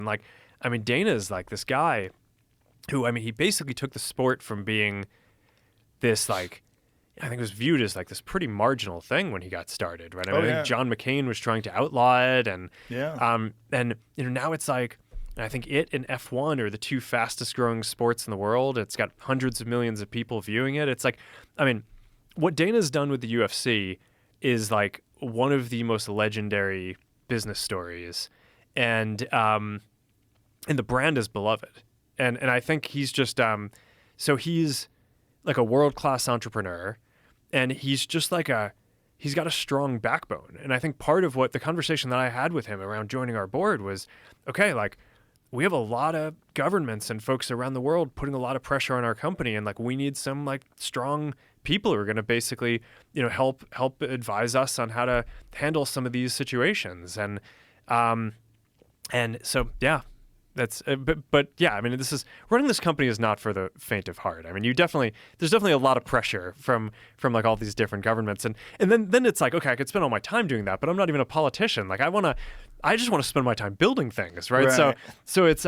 And like, I mean, Dana's like this guy who, I mean, he basically took the sport from being this like, I think it was viewed as like this pretty marginal thing when he got started, right? I mean, I think John McCain was trying to outlaw it, and now it's like, I think it and F1 are the two fastest growing sports in the world. It's got hundreds of millions of people viewing it. It's like, I mean, what Dana's done with the UFC is like one of the most legendary business stories, and the brand is beloved, and I think he's just so he's like a world-class entrepreneur, and he's just like he's got a strong backbone. And I think part of what the conversation that I had with him around joining our board was, okay, like, we have a lot of governments and folks around the world putting a lot of pressure on our company, and like we need some like strong people who are going to basically, you know, help advise us on how to handle some of these situations. And so yeah, that's but yeah, I mean, running this company is not for the faint of heart. I mean, there's definitely a lot of pressure from like all these different governments, and then it's like, okay, I could spend all my time doing that, but I'm not even a politician. Like I just want to spend my time building things, right? So it's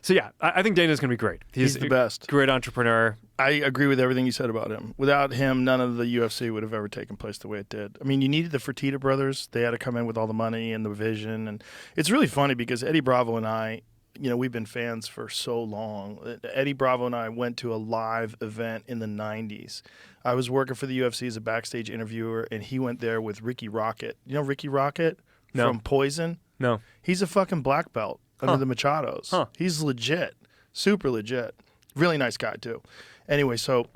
so yeah, I think Dana's gonna be great. He's the best. Great entrepreneur. I agree with everything you said about him. Without him, none of the UFC would have ever taken place the way it did. I mean, you needed the Fertitta brothers. They had to come in with all the money and the vision, and it's really funny because Eddie Bravo and I, you know, we've been fans for so long. Eddie Bravo and I went to a live event in the 90s. I was working for the UFC as a backstage interviewer, and he went there with Ricky Rocket. You know Ricky Rocket from Poison? No. He's a fucking black belt under the Machados. He's legit, super legit. Really nice guy, too. Anyway, so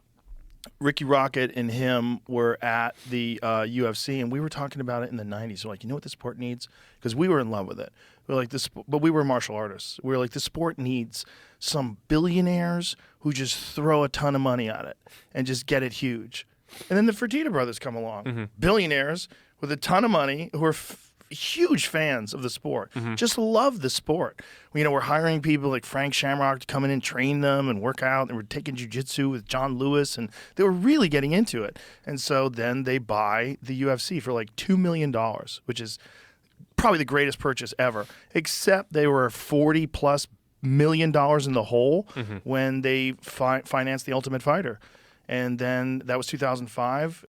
Ricky Rocket and him were at the UFC, and we were talking about it in the 90s. We're like, you know what the sport needs? Because we were in love with it. We're like, but we were martial artists. We were like, the sport needs some billionaires who just throw a ton of money at it and just get it huge. And then the Fertitta brothers come along, billionaires with a ton of money who are huge fans of the sport, just love the sport. You know, we're hiring people like Frank Shamrock to come in and train them and work out, and we're taking jiu-jitsu with John Lewis, and they were really getting into it. And so then they buy the UFC for like $2 million, which is probably the greatest purchase ever, except they were $40+ million in the hole when they financed The Ultimate Fighter. And then that was 2005,